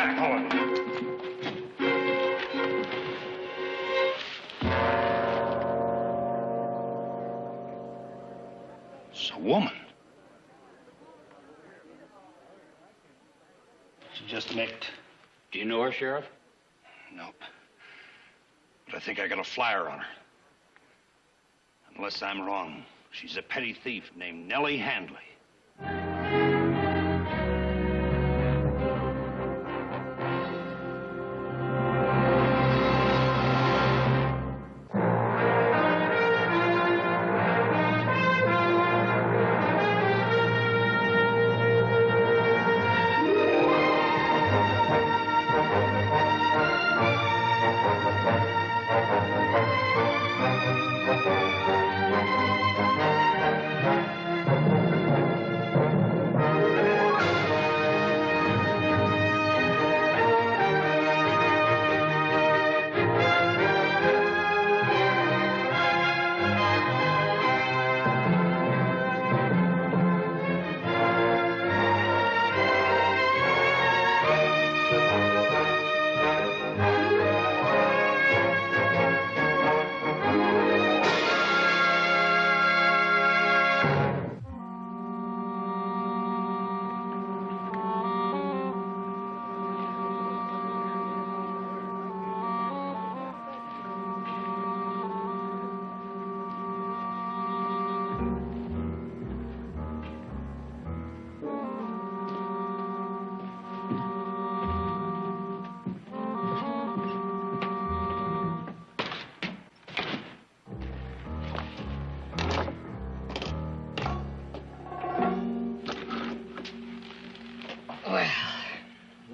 back, all of you. It's a woman. She just nicked. Do you know her, Sheriff? Nope. But I think I got a flyer on her. Unless I'm wrong, she's a petty thief named Nellie Handley.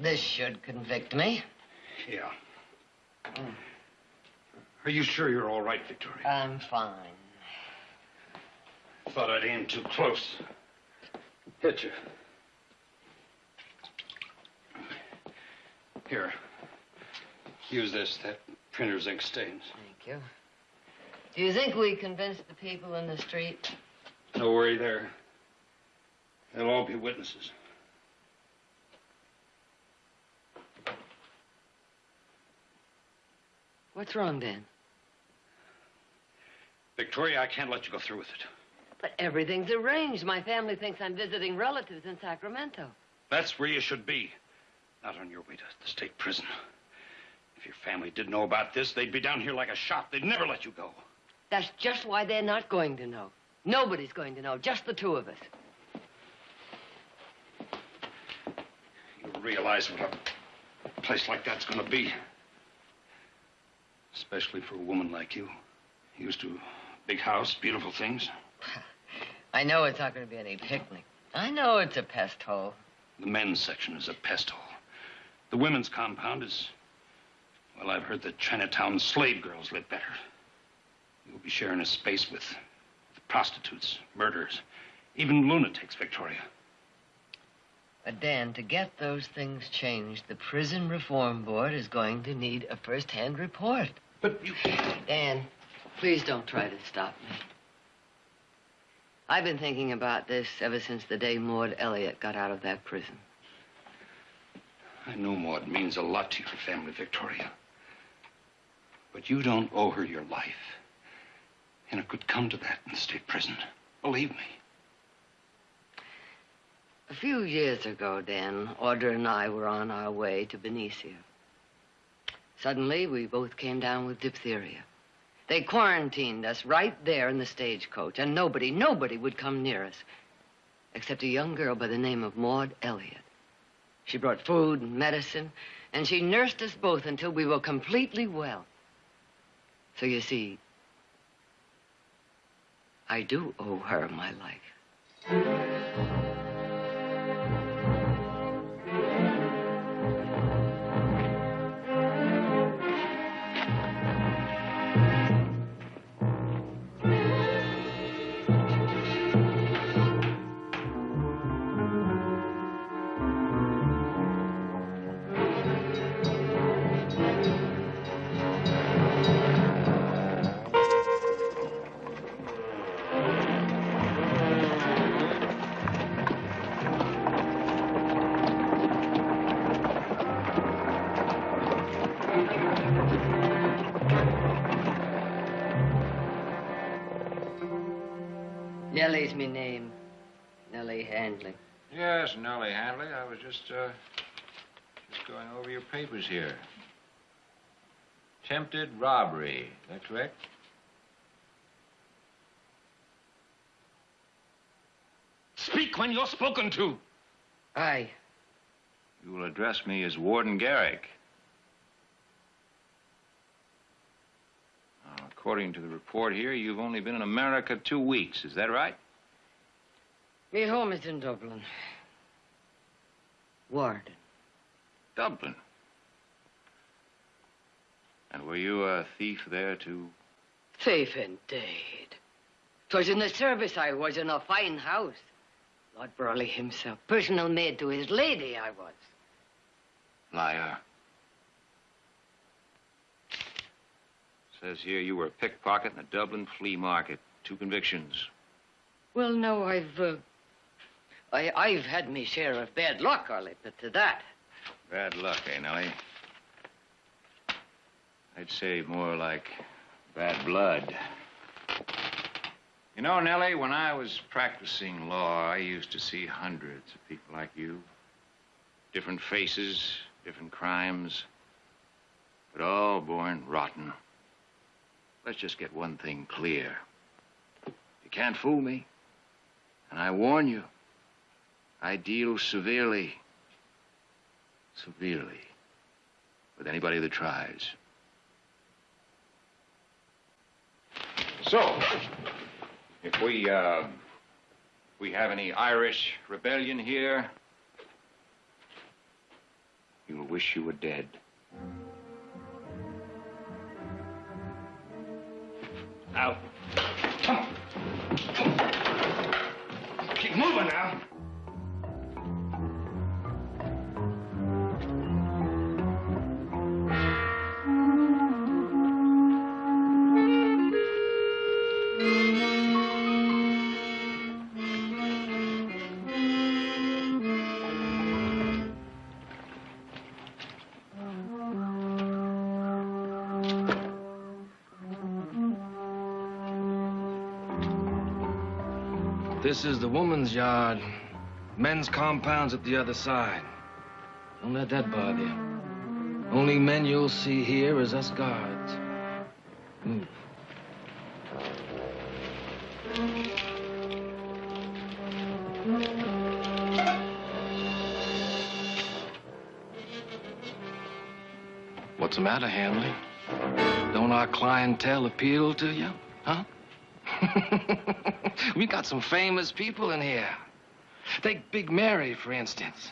This should convict me. Yeah. Are you sure you're all right, Victoria? I'm fine. Thought I'd aim too close. Hit you. Here. Use this. That printer's ink stains. Thank you. Do you think we convinced the people in the street? No worry there. They'll all be witnesses. What's wrong, Dan? Victoria, I can't let you go through with it. But everything's arranged. My family thinks I'm visiting relatives in Sacramento. That's where you should be. Not on your way to the state prison. If your family did know about this, they'd be down here like a shot. They'd never let you go. That's just why they're not going to know. Nobody's going to know, just the two of us. You realize what a place like that's going to be? Especially for a woman like you. Used to a big house, beautiful things. I know it's not going to be any picnic. I know it's a pest hole. The men's section is a pest hole. The women's compound is... Well, I've heard that Chinatown slave girls live better. You'll be sharing a space with prostitutes, murderers, even lunatics, Victoria. But, Dan, to get those things changed, the Prison Reform Board is going to need a first-hand report. But you... Dan, please don't try to stop me. I've been thinking about this ever since the day Maud Elliott got out of that prison. I know Maud means a lot to your family, Victoria. But you don't owe her your life. And it could come to that in the state prison. Believe me. A few years ago, Dan, Audra and I were on our way to Benicia. Suddenly, we both came down with diphtheria. They quarantined us right there in the stagecoach, and nobody would come near us, except a young girl by the name of Maud Elliott. She brought food and medicine, and she nursed us both until we were completely well. So you see, I do owe her my life. Nellie's me name. Nellie Handley. Yes, Nellie Handley. I was just going over your papers here. Attempted robbery. Is that correct? Speak when you're spoken to. Aye. You will address me as Warden Garrick. Now, according to the report here, you've only been in America 2 weeks. Is that right? Me home is in Dublin. Warden. Dublin. And were you a thief there, too? Thief indeed. 'Twas in the service I was, in a fine house. Lord Burley himself, personal maid to his lady I was. Liar. Says here you were a pickpocket in the Dublin flea market. 2 convictions. Well, no, I've had me share of bad luck, I'll admit to that. Bad luck, eh, Nellie? I'd say more like bad blood. You know, Nellie, when I was practicing law, I used to see hundreds of people like you. Different faces, different crimes, but all born rotten. Let's just get one thing clear. You can't fool me. And I warn you, I deal severely with anybody that tries. So, if we have any Irish rebellion here, you'll wish you were dead. Now, come on. Keep moving now. This is the woman's yard. Men's compound's at the other side. Don't let that bother you. Only men you'll see here is us guards. Move. What's the matter, Handley? Don't our clientele appeal to you, huh? We got some famous people in here. Take Big Mary, for instance.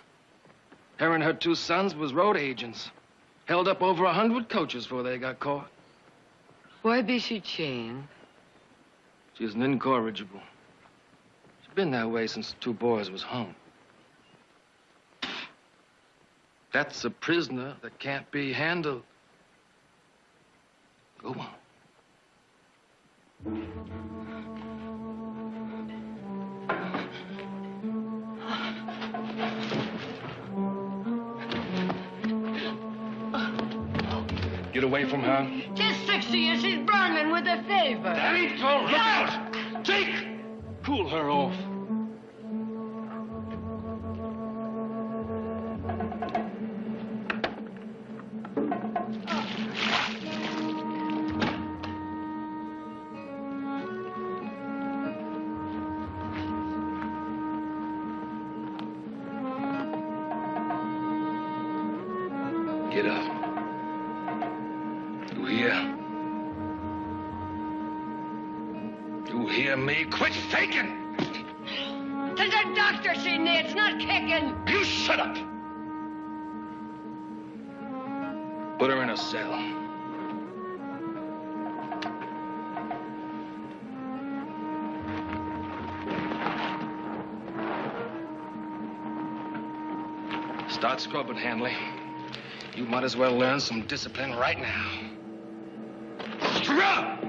Her and her 2 sons was road agents. Held up over 100 coaches before they got caught. Why be she chained? She's an incorrigible. She's been that way since the 2 boys was hung. That's a prisoner that can't be handled. Go on. Get away from her. She's 60 and she's burning with a fever. Danny, don't look out! Take! Pull her off. Get up. You hear? You hear me? Quit faking! To the doctor, she needs, not kicking. You shut up! Put her in a cell. Start scrubbing, Handley. You might as well learn some discipline right now. Scrub!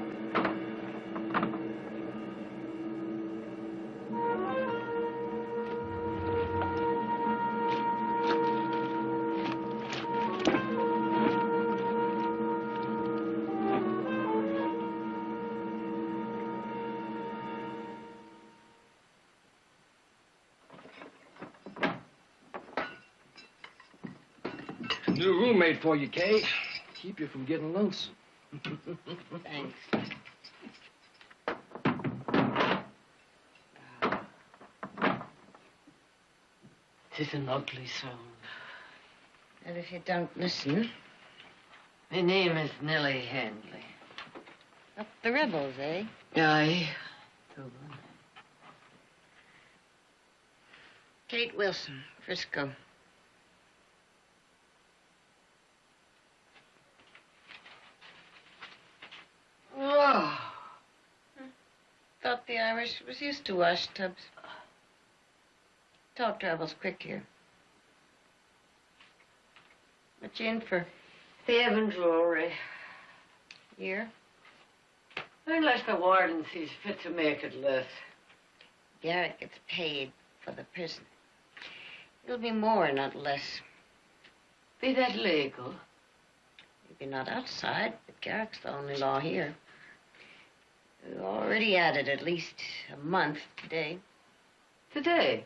New roommate for you, Kate. Keep you from getting lonesome. Thanks. It's an ugly sound. And if you don't listen... My name is Nellie Handley. Up the rebels, eh? Aye. Kate Wilson, Frisco. Oh. Thought the Irish was used to wash tubs. Talk travels quick here. What you in for? Thieving jewelry. Year? Unless the warden sees fit to make it less. Garrett gets paid for the prison. It'll be more, not less. Be that legal? Maybe not outside, but Garrett's the only law here. We've already added at least a month today. Today?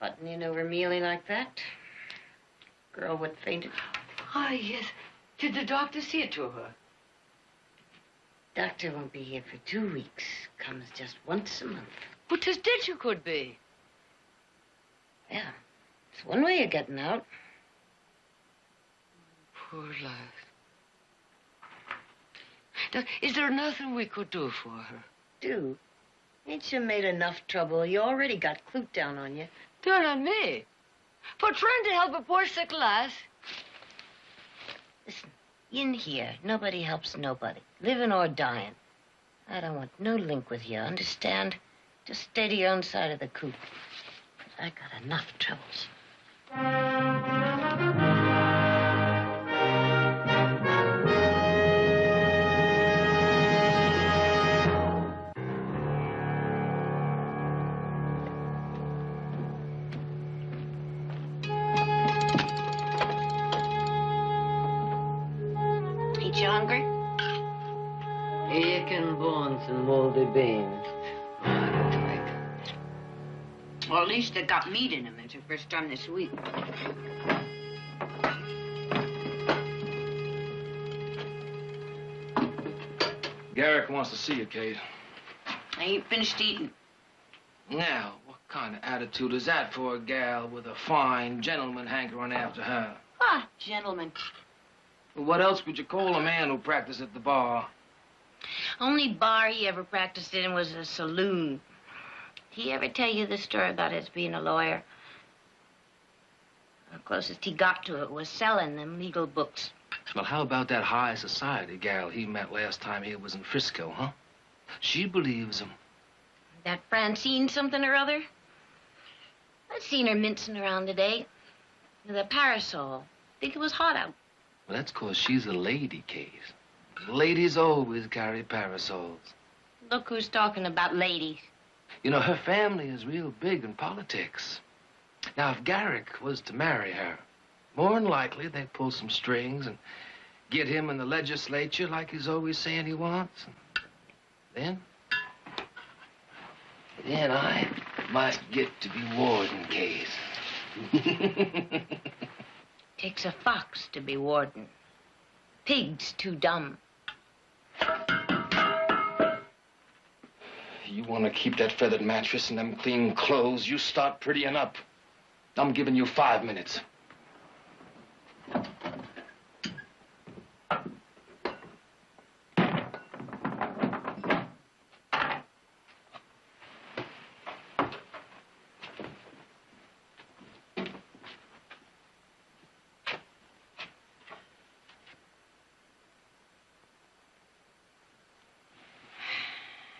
Buttoning over Mealy like that. Girl what fainted. Ah, yes. Did the doctor see it to her? Doctor won't be here for 2 weeks. Comes just once a month. But 'tis ditch you could be. Yeah, it's one way of getting out. Poor life. Now, is there nothing we could do for her? Do? Ain't you made enough trouble? You already got Clute down on you. Down on me? For trying to help a poor sick lass? Listen, in here, nobody helps nobody, living or dying. I don't want no link with you, understand? Just stay to your own side of the coop. I got enough troubles. Ain't you hungry? Aching bones and moldy beans. Well, at least they got meat in them. It's the first time this week. Garrick wants to see you, Kate. I ain't finished eating. Now, what kind of attitude is that for a gal with a fine gentleman hankering after her? Ah, gentlemen. Well, what else would you call a man who practiced at the bar? Only bar he ever practiced in was a saloon. Did he ever tell you the story about his being a lawyer? The closest he got to it was selling them legal books. Well, how about that high society gal he met last time he was in Frisco, huh? She believes him. That Francine something or other? I seen her mincing around today with a parasol. Think it was hot out. Well, that's 'cause she's a lady, Kate. Ladies always carry parasols. Look who's talking about ladies. You know, her family is real big in politics. Now, if Garrick was to marry her, more than likely they'd pull some strings and get him in the legislature like he's always saying he wants. And then I might get to be warden, Kate. Takes a fox to be warden. Pig's too dumb. You want to keep that feathered mattress and them clean clothes, you start prettying up. I'm giving you 5 minutes.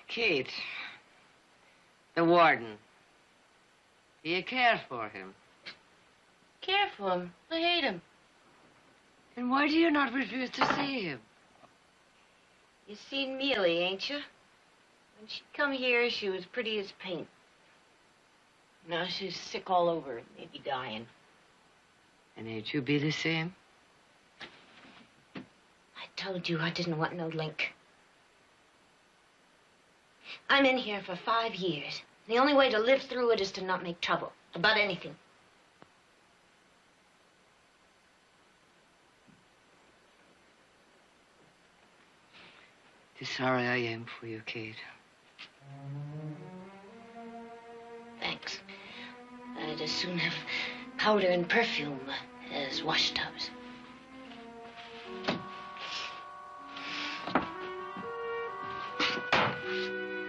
Kate, the warden. Do you care for him? Care for him. I hate him. Then why do you not refuse to see him? You seen Mealy, ain't you? When she come here, she was pretty as paint. Now she's sick all over, maybe dying. And ain't you be the same? I told you I didn't want no link. I'm in here for 5 years. The only way to live through it is to not make trouble about anything. 'Tis sorry I am for you, Kate. Thanks. I'd as soon have powder and perfume as wash tubs.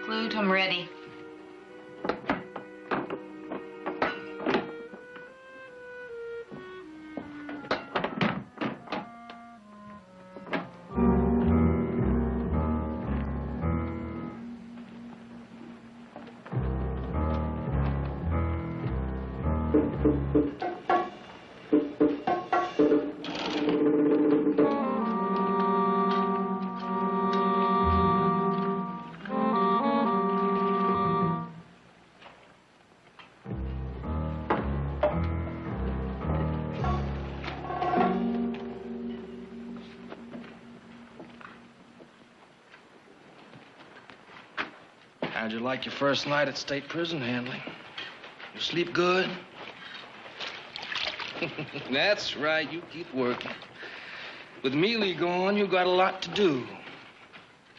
Clute, I'm ready. How'd you like your first night at state prison, Handley? You sleep good? That's right, you keep working. With Mealy gone, you got a lot to do.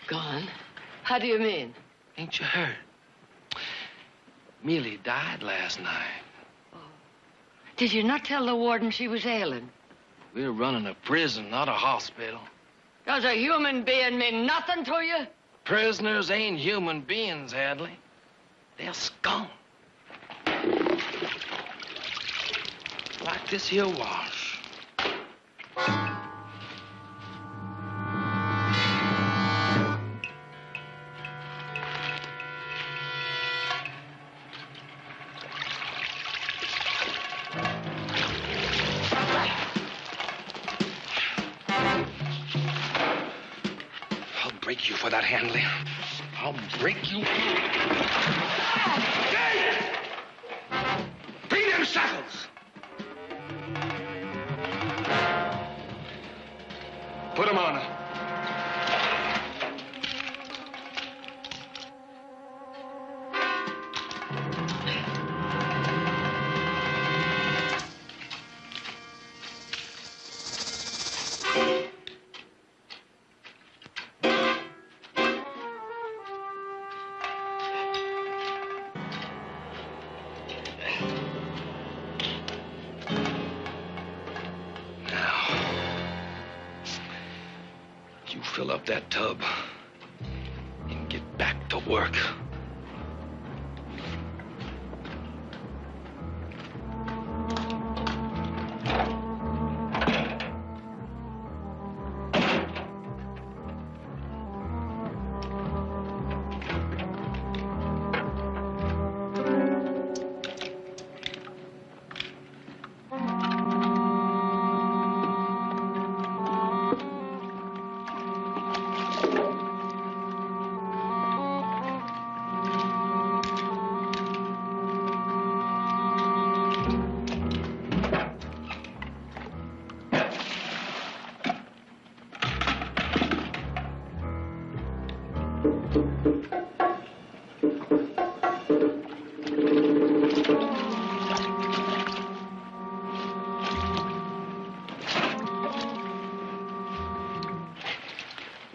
Gone? How do you mean? Ain't you heard? Mealy died last night. Oh. Did you not tell the warden she was ailing? We're running a prison, not a hospital. Does a human being mean nothing to you? Prisoners ain't human beings, Handley. They're scum. Like this here wash. I'll break you for that, Handley. I'll break you. Bring them shackles! Put them on her. Fill up that tub and get back to work.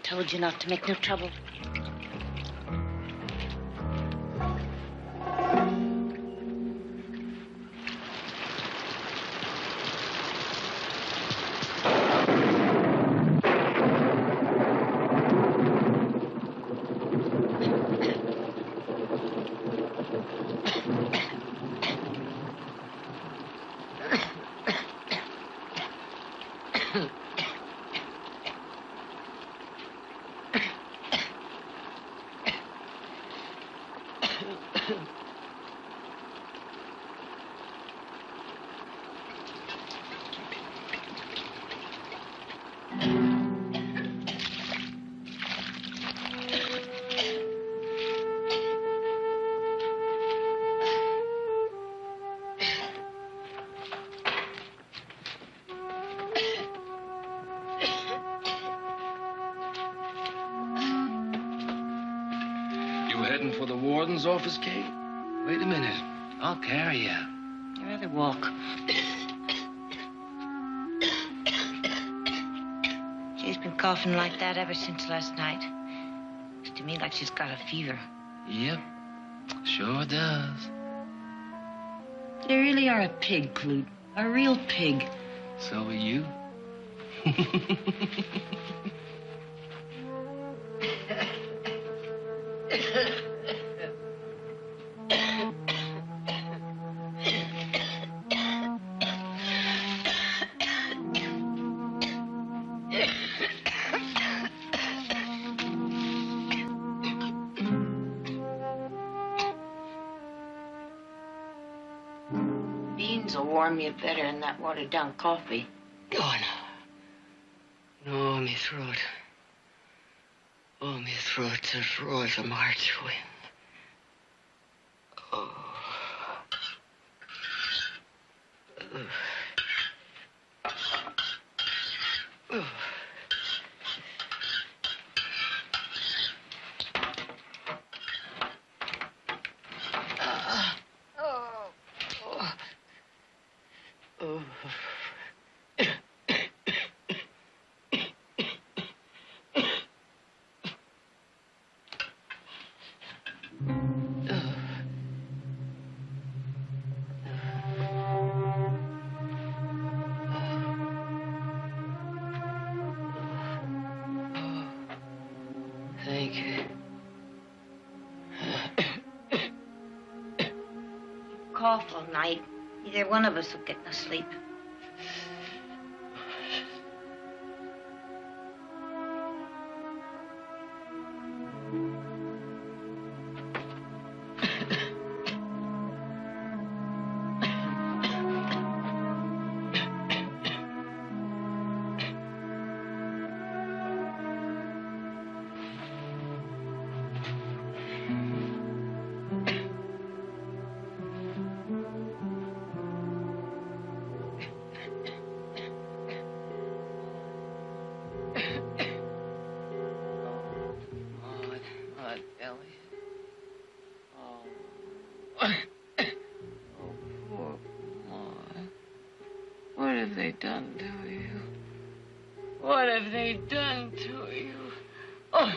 Told you not to make no trouble. Heading for the warden's office, Kate? Wait a minute. I'll carry you. I'd rather walk. She's been coughing like that ever since last night. to me like she's got a fever. Yep, sure does. You really are a pig, Clute. A real pig. So are you. Beans will warm you better than that watered-down coffee. Oh, no. No, me throat. Oh, me throat's as raw as a March wind. Oh. Oh. Thank you. Cough all night. Either one of us will get no sleep. What have they done to you? What have they done to you? Oh,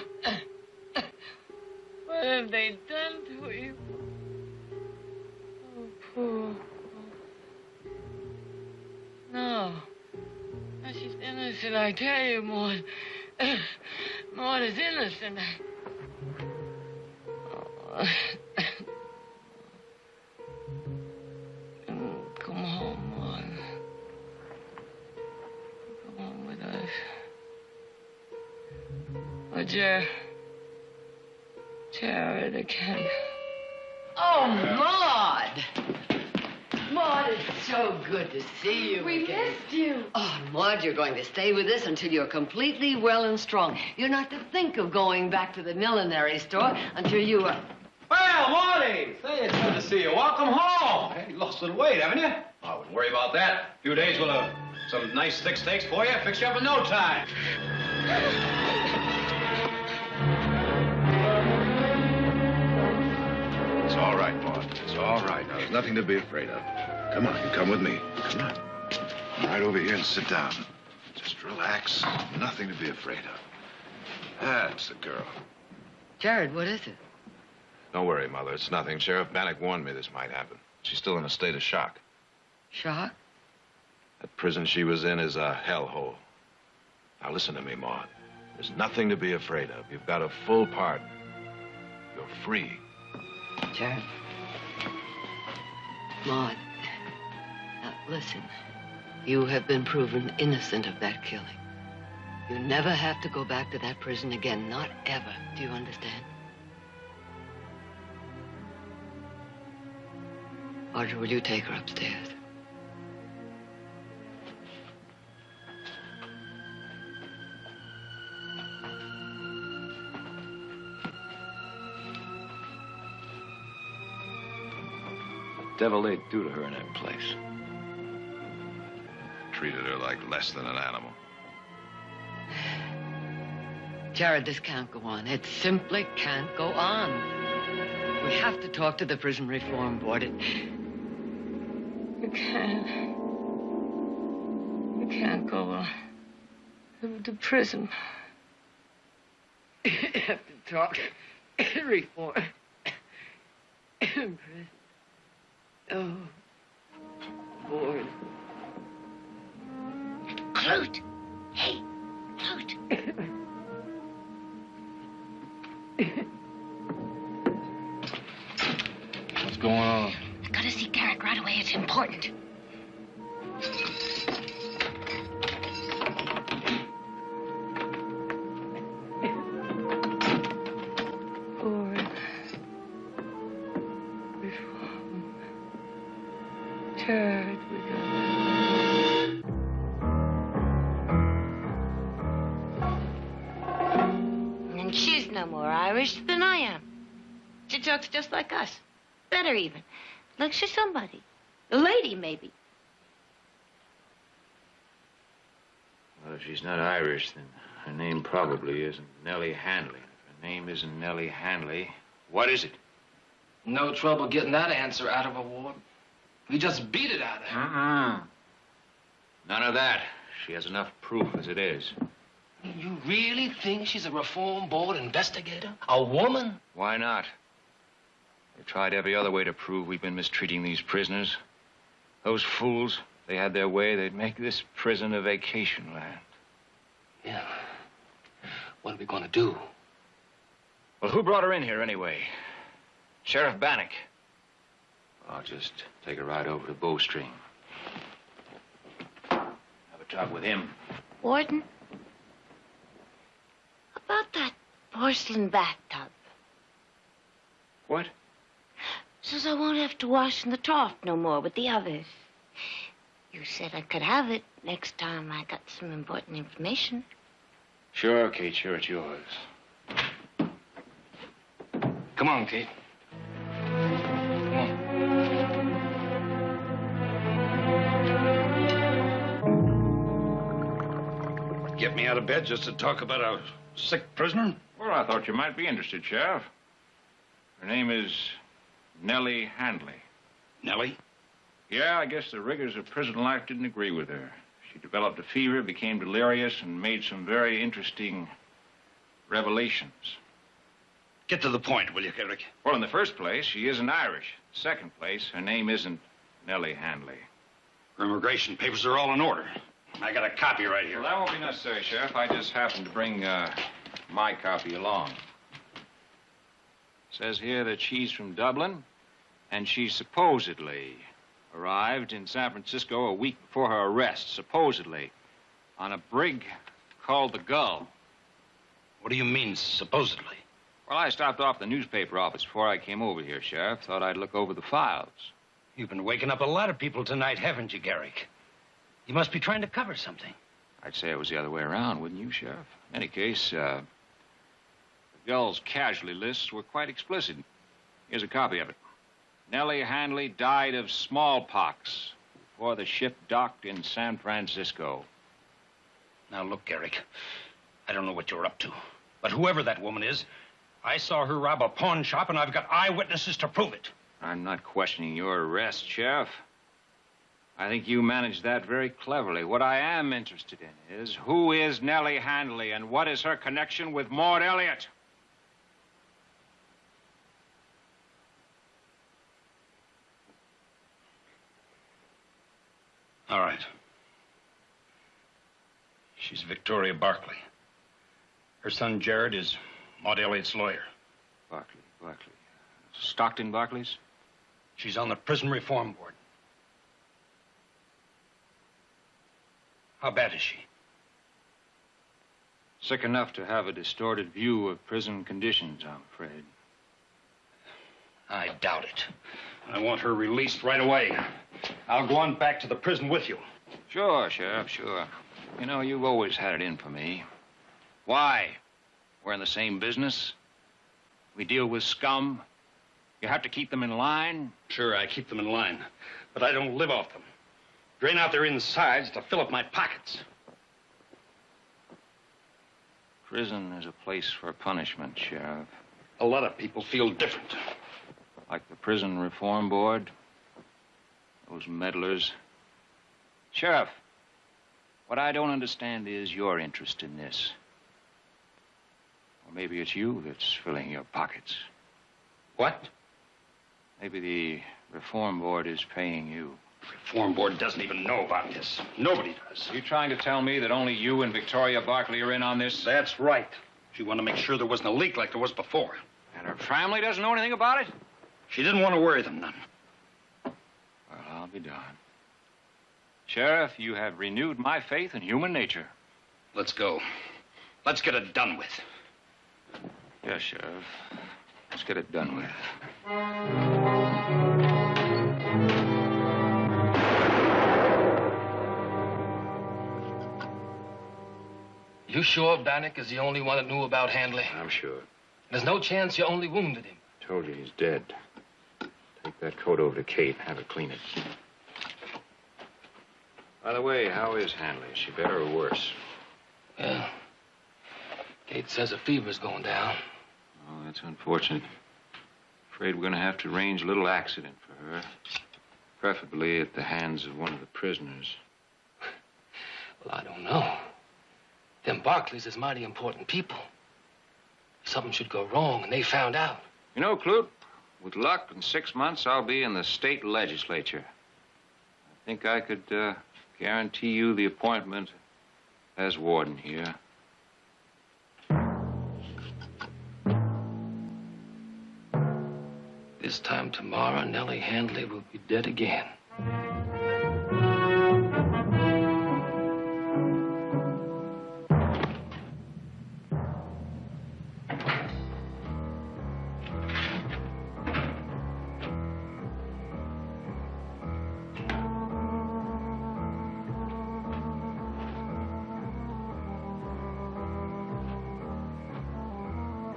what have they done to you? Oh, poor. No. No, she's innocent, I tell you, Maud. Maud is innocent. Oh. Come home, Maud. Come home with us. Oh, Jared again. Oh, Maud! Maud, it's so good to see you We again. missed you. Oh, Maud, you're going to stay with us until you're completely well and strong. You're not to think of going back to the millinery store until you are... Well, Marty! Say, it's good to see you. Welcome home. Hey, you lost a little weight, haven't you? I wouldn't worry about that. A few days we'll have some nice thick steaks for you. Fix you up in no time. It's all right, Maud. It's all right. Now, there's nothing to be afraid of. Come on, you come with me. Come on. Right over here and sit down. Just relax. Nothing to be afraid of. That's the girl. Jared, what is it? Don't worry, Mother. It's nothing. Sheriff Bannock warned me this might happen. She's still in a state of shock. Shock? That prison she was in is a hellhole. Now, listen to me, Maud. There's nothing to be afraid of. You've got a full pardon. You're free. Jared. Maud. Now, listen. You have been proven innocent of that killing. You never have to go back to that prison again. Not ever. Do you understand? Audrey, will you take her upstairs? Devil they'd do to her in that place. Treated her like less than an animal. Jared, this can't go on. It simply can't go on. We have to talk to the Prison Reform Board. You can't go on. The prison. You have to talk reform. Prison. Oh, bored. Clute! Hey, Clute! What's going on? I gotta see Garrick right away. It's important. Bored. Reform. Tired. And she's no more Irish than I am. She talks just like us. Better even. Like she's somebody. A lady, maybe. Well, if she's not Irish, then her name probably isn't Nellie Handley. If her name isn't Nellie Handley, what is it? No trouble getting that answer out of her, Ward. We just beat it out of her. None of that. She has enough proof as it is. You really think she's a reform board investigator? A woman? Why not? They've tried every other way to prove we've been mistreating these prisoners. Those fools, if they had their way, they'd make this prison a vacation land. Yeah. What are we going to do? Well, who brought her in here anyway? Sheriff Bannock. I'll just take a ride over to Bowstring. Have a talk with him. Warden? About that porcelain bathtub. What? Says I won't have to wash in the trough no more with the others. You said I could have it next time I got some important information. Sure, Kate, sure, it's yours. Come on, Kate. Come on. Get me out of bed just to talk about a sick prisoner? Well, I thought you might be interested, Sheriff. Her name is Nellie Handley. Nellie? Yeah, I guess the rigors of prison life didn't agree with her. She developed a fever, became delirious, and made some very interesting revelations. Get to the point, will you, Garrick? Well, in the first place, she isn't Irish. Second place, her name isn't Nellie Handley. Her immigration papers are all in order. I got a copy right here. Well, that won't be necessary, Sheriff. I just happened to bring my copy along. It says here that she's from Dublin, and she supposedly arrived in San Francisco a week before her arrest, supposedly, on a brig called the Gull. What do you mean, supposedly? Well, I stopped off the newspaper office before I came over here, Sheriff. Thought I'd look over the files. You've been waking up a lot of people tonight, haven't you, Garrick? You must be trying to cover something. I'd say it was the other way around, wouldn't you, Sheriff? In any case, the Gull's casualty lists were quite explicit. Here's a copy of it. Nellie Handley died of smallpox before the ship docked in San Francisco. Now, look, Garrick, I don't know what you're up to, but whoever that woman is, I saw her rob a pawn shop, and I've got eyewitnesses to prove it. I'm not questioning your arrest, Sheriff. I think you managed that very cleverly. What I am interested in is who is Nellie Handley and what is her connection with Maud Elliott? All right. She's Victoria Barclay. Her son, Jared, is Maud Elliott's lawyer. Barclay. Stockton Barclays? She's on the prison reform board. How bad is she? Sick enough to have a distorted view of prison conditions, I'm afraid. I doubt it. I want her released right away. I'll go on back to the prison with you. Sure, Sheriff, sure. You know, you've always had it in for me. Why? We're in the same business. We deal with scum. You have to keep them in line. Sure, I keep them in line, but I don't live off them. Drain out their insides to fill up my pockets. Prison is a place for punishment, Sheriff. A lot of people feel different. Like the Prison Reform Board. Those meddlers. Sheriff, what I don't understand is your interest in this. Or maybe it's you that's filling your pockets. What? Maybe the Reform Board is paying you. Reform Board doesn't even know about this. Nobody does. You trying to tell me that only you and Victoria Barkley are in on this? That's right. She wanted to make sure there wasn't a leak like there was before. And her family doesn't know anything about it? She didn't want to worry them none. Well, I'll be darned. Sheriff, you have renewed my faith in human nature. Let's go. Let's get it done with. Yes, Sheriff. Let's get it done with. You sure Bannock is the only one that knew about Handley? I'm sure. There's no chance you only wounded him. Told you he's dead. Take that coat over to Kate and have her clean it. By the way, how is Handley? Is she better or worse? Well, Kate says her fever's going down. Oh, that's unfortunate. Afraid we're going to have to arrange a little accident for her. Preferably at the hands of one of the prisoners. Well, I don't know. Them Barkleys is mighty important people. If something should go wrong and they found out. You know, Clute, with luck, in 6 months, I'll be in the state legislature. I think I could guarantee you the appointment as warden here. This time tomorrow, Nellie Handley will be dead again.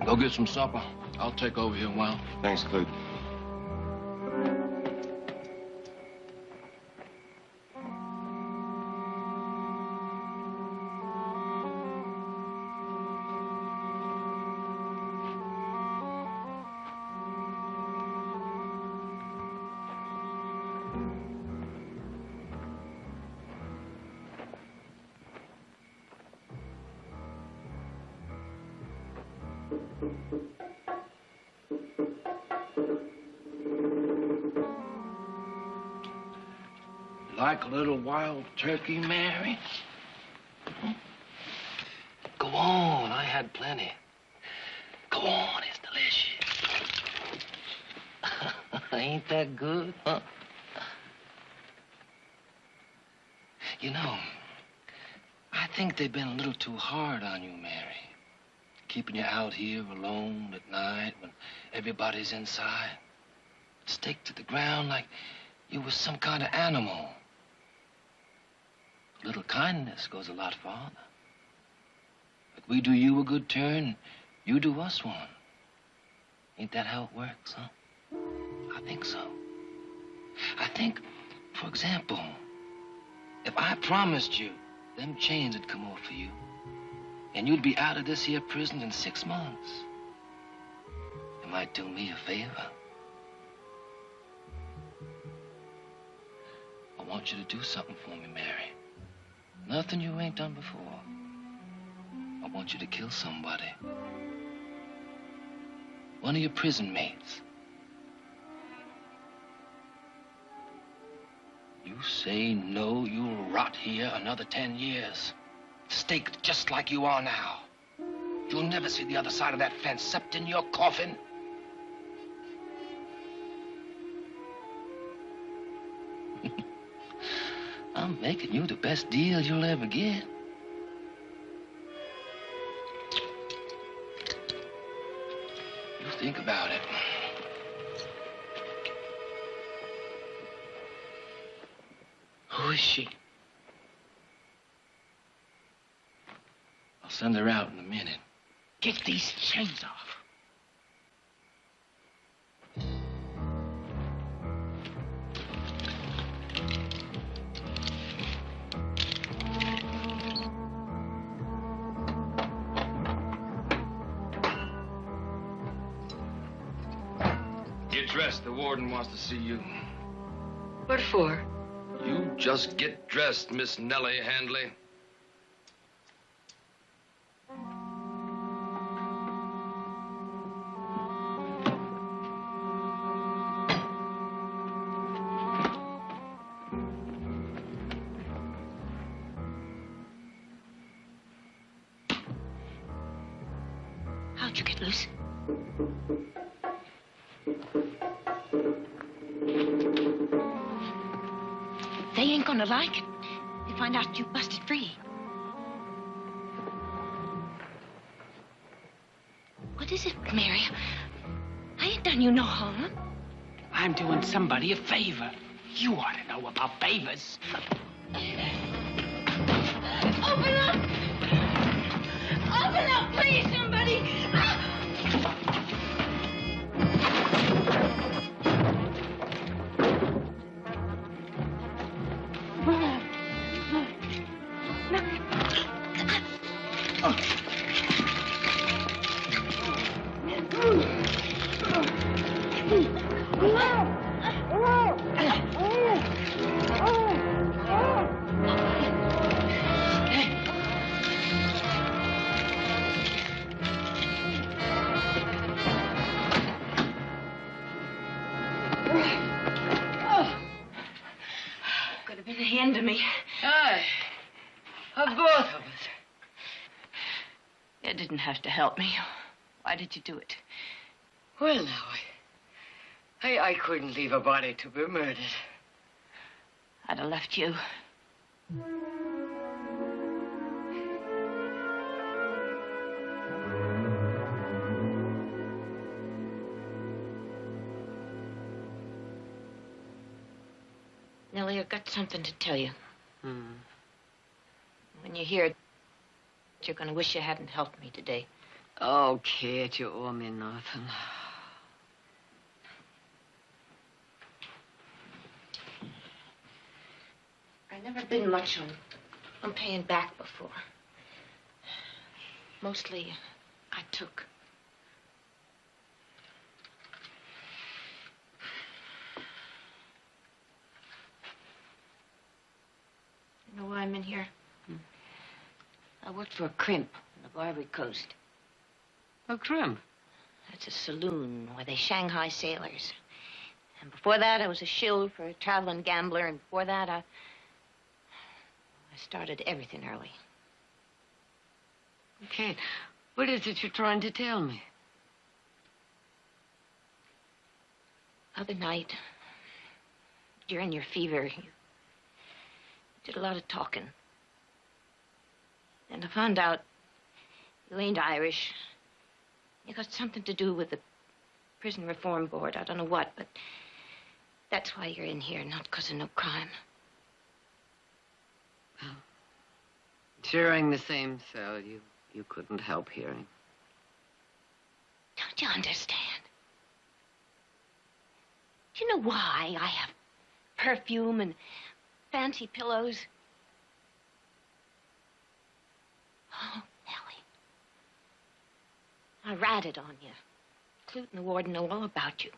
Go get some supper. I'll take over here a while. Thanks, Clute. Like a little wild turkey, Mary? Go on, I had plenty. Go on, it's delicious. Ain't that good, huh? You know, I think they've been a little too hard on you, Mary. Keeping you out here alone at night when everybody's inside. Stake to the ground like you was some kind of animal. A little kindness goes a lot farther. Like we do you a good turn, you do us one. Ain't that how it works, huh? I think so. I think, for example, if I promised you them chains would come off for you, and you'd be out of this here prison in 6 months, you might do me a favor. I want you to do something for me, Mary. Nothing you ain't done before. I want you to kill somebody. One of your prison mates. You say no, you'll rot here another 10 years. Staked just like you are now. You'll never see the other side of that fence except in your coffin. I'm making you the best deal you'll ever get. You think about it. Who is she? I'll send her out in a minute. Get these chains off. Get dressed. The warden wants to see you. What for? You just get dressed, Miss Nellie Handley. news. They ain't gonna like it. They find out you busted free. What is it, Mary? I ain't done you no harm. I'm doing somebody a favor. You ought to know about favors. Open up! Open up, please, somebody! Could have been the end of me. Aye. Of both of us. You didn't have to help me. Why did you do it? Well, now, I couldn't leave a body to be murdered. I'd have left you. Nellie, I've got something to tell you. When you hear it, you're going to wish you hadn't helped me today. Oh, Kate, you owe me nothing. I've never been much on paying back before. Mostly, I took. You know why I'm in here? I worked for a crimp on the Barbary Coast. A crimp? That's a saloon where they Shanghai sailors. And before that, I was a shill for a traveling gambler. And before that, I started everything early. Kate, what is it you're trying to tell me? Other night, during your fever, you did a lot of talking. And I found out you ain't Irish. You got something to do with the Prison Reform Board. I don't know what, but that's why you're in here, not because of no crime. Well, sharing the same cell, you couldn't help hearing. Don't you understand? Do you know why I have perfume and fancy pillows? Oh, Nellie. I ratted on you. Clute and the warden know all about you.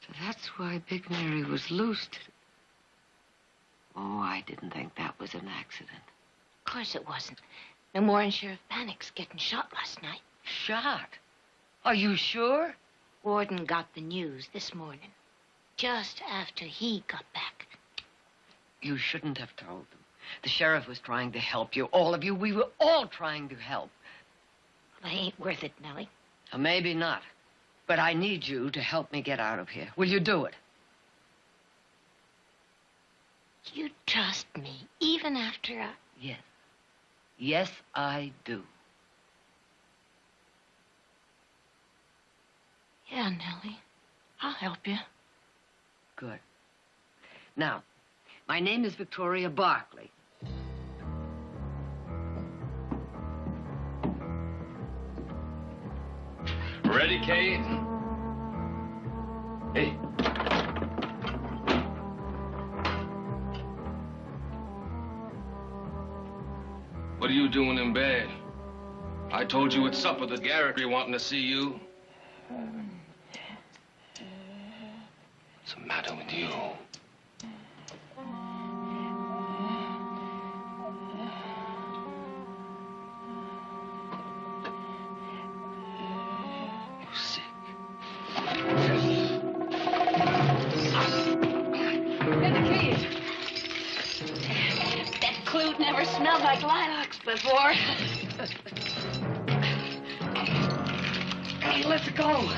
So that's why Big Mary was loosed. Oh, I didn't think that was an accident. Of course it wasn't. No more than Sheriff Bannock's getting shot last night. Shot? Are you sure? Warden got the news this morning, just after he got back. You shouldn't have told them. The sheriff was trying to help you, all of you. We were all trying to help. Well, they ain't worth it, Nellie. Maybe not. But I need you to help me get out of here. Will you do it? You trust me, even after I... Yes. Yes, I do. Yeah, Nellie. I'll help you. Good. Now, my name is Victoria Barkley. Ready, Kate? Hey. What are you doing in bed? I told you at supper that Garrick be wanting to see you. What's the matter with you? You sick? Get the keys. That clute never smelled like lilacs before. Hey, let's go.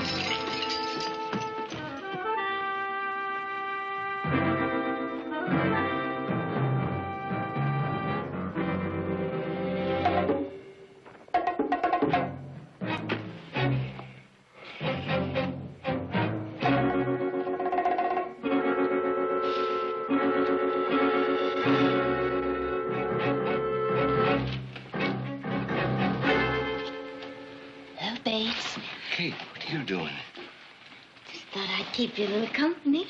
Kate, what are you doing? Just thought I'd keep you a little company.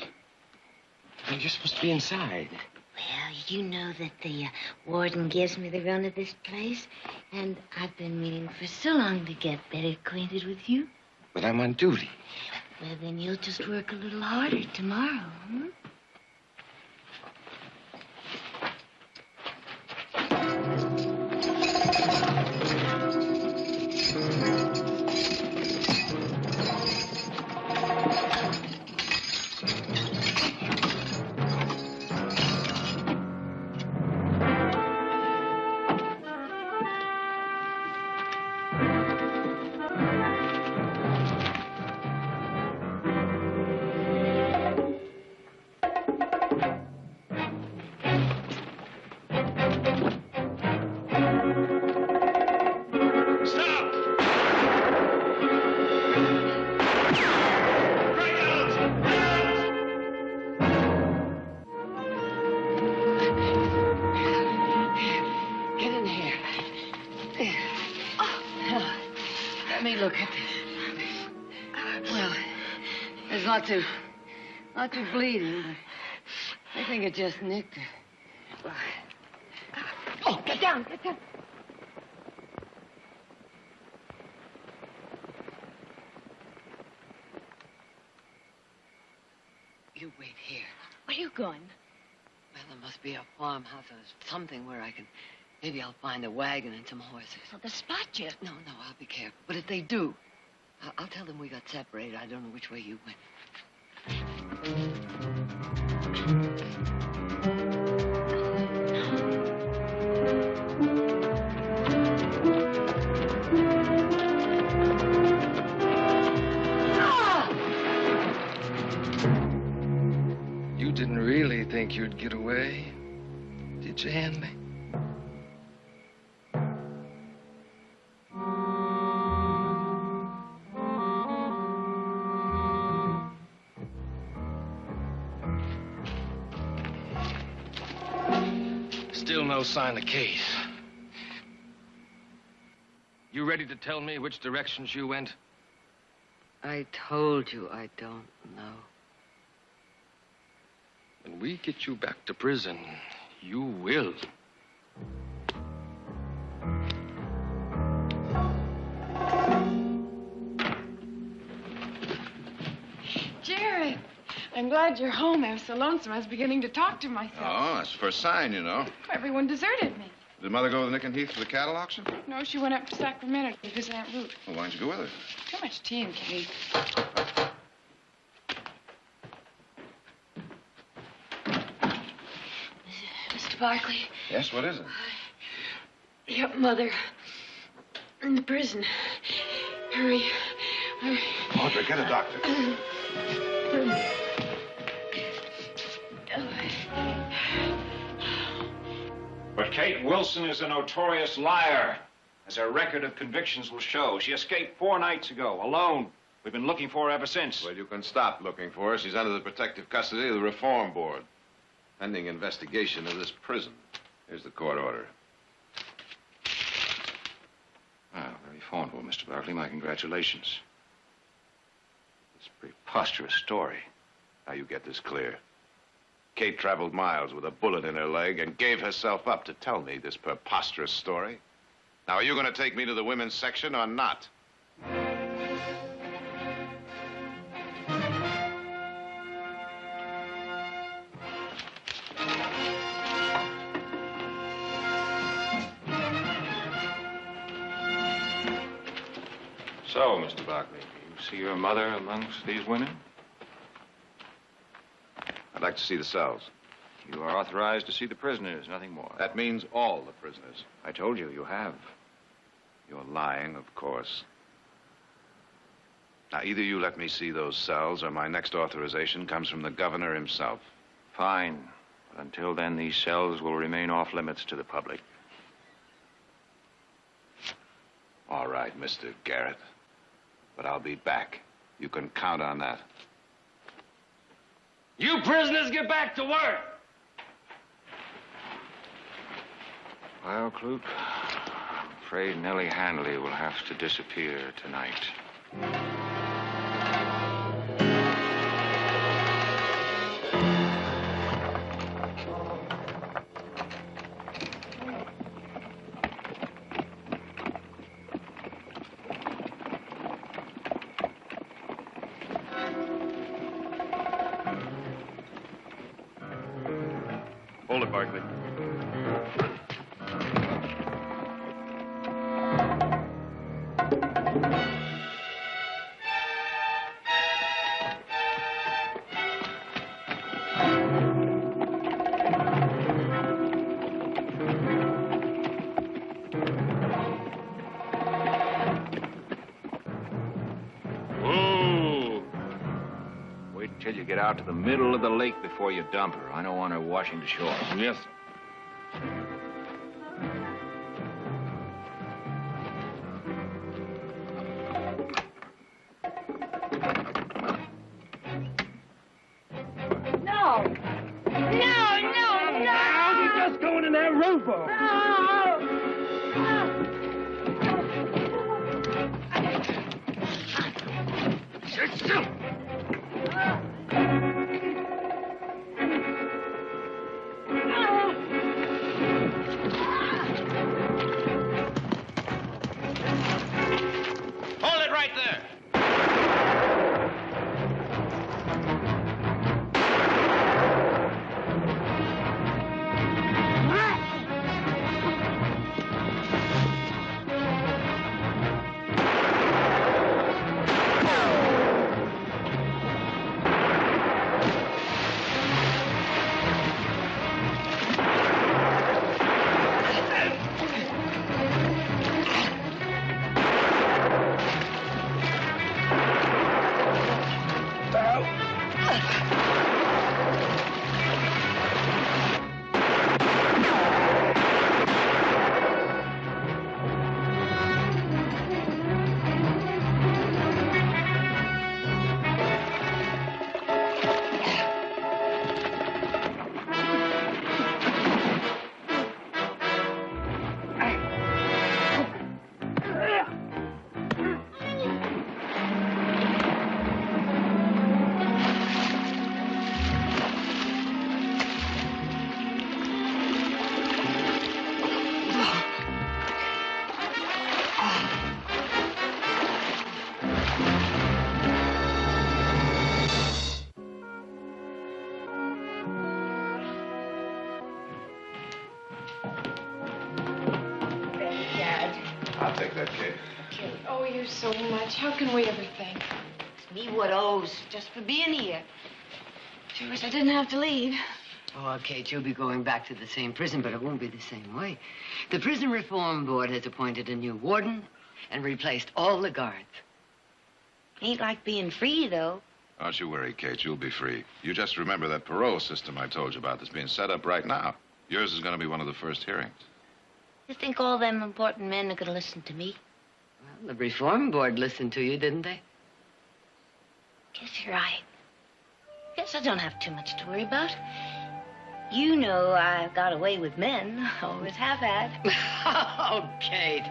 Well, you're supposed to be inside. Well, you know that the warden gives me the run of this place, and I've been meaning for so long to get better acquainted with you. But I'm on duty. Well, then you'll just work a little harder tomorrow, hmm? Not too bleeding, but I think it just nicked her. Oh, get down, get down. You wait here. Where are you going? Well, there must be a farmhouse or something where I can... Maybe I'll find a wagon and some horses. Well, they'll spot you. No, I'll be careful. But if they do, I'll tell them we got separated. I don't know which way you went. You didn't really think you'd get away, did you, Handley? Still no sign of Kate. You ready to tell me which directions you went? I told you I don't know. When we get you back to prison, you will. Jerry, I'm glad you're home. I was so lonesome I was beginning to talk to myself. Oh, that's the first sign, you know. Everyone deserted me. Did Mother go with Nick and Heath to the cattle auction? No, she went up to Sacramento to visit Aunt Ruth. Well, why don't you go with her? Too much tea and cake. Mr. Barkley. Yes, what is it? Your mother in the prison. Hurry. Hurry. Audrey, get a doctor. But Kate Wilson is a notorious liar, as her record of convictions will show. She escaped 4 nights ago, alone. We've been looking for her ever since. Well, you can stop looking for her. She's under the protective custody of the Reform Board, pending investigation of this prison. Here's the court order. Ah, very formidable, Mr. Barkley. My congratulations. It's a preposterous story. Now, you get this clear. Kate traveled miles with a bullet in her leg and gave herself up to tell me this preposterous story. Now, are you going to take me to the women's section or not? So, Mr. Barkley, you see your mother amongst these women? I'd like to see the cells. You are authorized to see the prisoners, nothing more. That means all the prisoners. I told you, you have. You're lying, of course. Now, either you let me see those cells, or my next authorization comes from the governor himself. Fine. But until then, these cells will remain off limits to the public. All right, Mr. Garrett. But I'll be back. You can count on that. You prisoners get back to work! Well, Clute, I'm afraid Nellie Handley will have to disappear tonight. Hold it, Barkley. Till you get out to the middle of the lake before you dump her. I don't want her washing the shore. Yes, sir. No! No, no, no! We're just going in that rowboat. Hold it right there. I'll take that, Kate. Kate, owe you so much. How can we ever thank you? It's me what owes, just for being here. Sure wish I didn't have to leave. Oh, Kate, you'll be going back to the same prison, but it won't be the same way. The Prison Reform Board has appointed a new warden and replaced all the guards. Ain't like being free, though. Don't you worry, Kate. You'll be free. You just remember that parole system I told you about that's being set up right now. Yours is going to be one of the first hearings. You think all them important men are gonna listen to me? Well, the Reform Board listened to you, didn't they? Guess you're right. Guess I don't have too much to worry about. You know I've got away with men. Always have had. Oh, Kate,